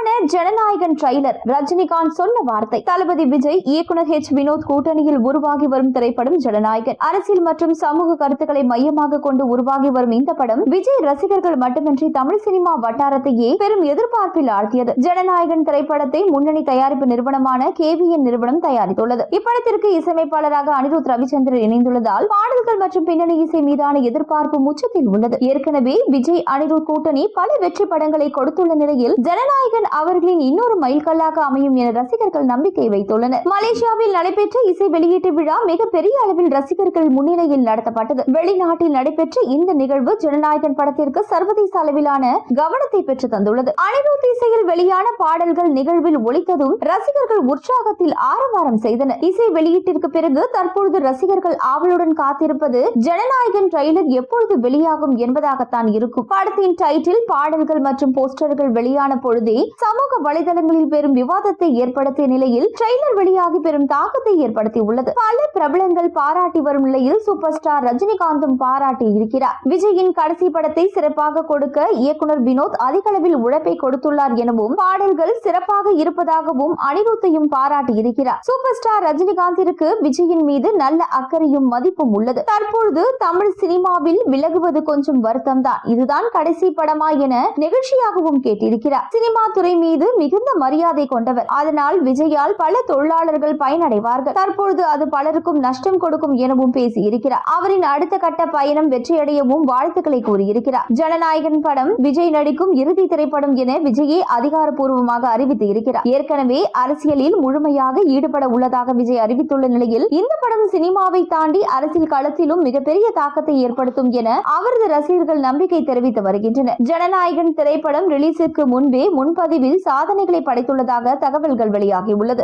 வெளியான ஜனநாயகன் ட்ரெய்லர். ரஜினிகாந்த் சொன்ன வார்த்தை. தளபதி விஜய், இயக்குனர் வினோத் கூட்டணியில் உருவாகி வரும் திரைப்படம் ஜனநாயகன். அரசியல் மற்றும் சமூக கருத்துக்களை மையமாக கொண்டு உருவாகி வரும் இந்த படம் விஜய் ரசிகர்கள் மட்டுமின்றி தமிழ் சினிமா வட்டாரத்தையே பெரும் எதிர்பார்ப்பில் ஆழ்த்தியது. ஜனநாயகன் திரைப்படத்தை முன்னணி தயாரிப்பு நிறுவனமான KVN நிறுவனம் தயாரித்துள்ளது. இப்படத்திற்கு இசையமைப்பாளராக அனிருத் ரவிச்சந்திரன் இணைந்துள்ளதால் பாடல்கள் மற்றும் பின்னணி இசை மீதான எதிர்பார்ப்பு உச்சத்தில் உள்ளது. ஏற்கனவே விஜய் அனிருத் கூட்டணி பல வெற்றி படங்களை கொடுத்துள்ள நிலையில் ஜனநாயகன் அவர்களின் இன்னொரு மைல்கல்லாக அமையும் என ரசிகர்கள் நம்பிக்கை வைத்துள்ளனர். மலேசியாவில் நடைபெற்ற இசை வெளியீட்டு விழா மிகப்பெரிய அளவில் ரசிகர்கள் முன்னிலையில் நடத்தப்பட்டது. வெளிநாட்டில் நடைபெற்ற இந்த நிகழ்வு ஜனநாயகன் படத்திற்கு சர்வதேச அளவிலான கவனத்தை பெற்று தந்துள்ளது. அனிருத் இசையில் வெளியான பாடல்கள் நிகழ்வில் ஒலித்ததும் ரசிகர்கள் உற்சாகத்தில் ஆரவாரம் செய்தனர். இசை வெளியீட்டிற்கு பிறகு தற்பொழுது ரசிகர்கள் ஆவலுடன் காத்திருப்பது ஜனநாயகன் ட்ரெய்லர் எப்பொழுது வெளியாகும் என்பதாகத்தான் இருக்கும். படத்தின் டைட்டில், பாடல்கள் மற்றும் போஸ்டர்கள் வெளியான பொழுதே சமூக வலைதளங்களில் பெரும் விவாதத்தை ஏற்படுத்திய நிலையில் ட்ரெய்லர் வெளியாகி பெரும் தாக்கத்தை ஏற்படுத்தி உள்ளது. பல பிரபலங்கள் பாராட்டி வரும் நிலையில் சூப்பர் ஸ்டார் ரஜினிகாந்தும் பாராட்டி இருக்கிறார். விஜயின் கடைசி படத்தை சிறப்பாக கொடுக்க இயக்குனர் வினோத் அதிக அளவில் உழைப்பை கொடுத்துள்ளார் எனவும், பாடல்கள் சிறப்பாக இருப்பதாகவும் அனிருத்தையும் பாராட்டி இருக்கிறார். சூப்பர் ஸ்டார் ரஜினிகாந்திற்கு விஜயின் மீது நல்ல அக்கறையும் மதிப்பும் உள்ளது. தற்பொழுது தமிழ் சினிமாவில் விலகுவது கொஞ்சம் வருத்தம் தான். இதுதான் கடைசி படமா என நெகிழ்ச்சியாகவும் கேட்டிருக்கிறார். சினிமா துறை மீது மிகுந்த மரியாதை கொண்டவர். அதனால் விஜயால் பல தொழிலாளர்கள் பயனடைவார்கள். தற்பொழுது அது பலருக்கும் நஷ்டம் கொடுக்கும் எனவும் பேசியிருக்கிறார். அவரின் அடுத்த கட்ட பயணம் வெற்றியடையவும் வாழ்த்துக்களை கூறியிருக்கிறார். ஜனநாயகன் படம் விஜய் நடிக்கும் இறுதி திரைப்படம் என விஜயே அதிகாரப்பூர்வமாக அறிவித்து இருக்கிறார். ஏற்கனவே அரசியலில் முழுமையாக ஈடுபட உள்ளதாக விஜய் அறிவித்துள்ள நிலையில் இந்த படம் சினிமாவை தாண்டி அரசியல் களத்திலும் மிகப்பெரிய தாக்கத்தை ஏற்படுத்தும் என அவரது ரசிகர்கள் நம்பிக்கை தெரிவித்து வருகின்றனர். ஜனநாயகன் திரைப்படம் ரிலீஸுக்கு முன்பே முன்பதிவில் சாதனைகளை படைத்துள்ளதாக தகவல்கள் வெளியாகியுள்ளது.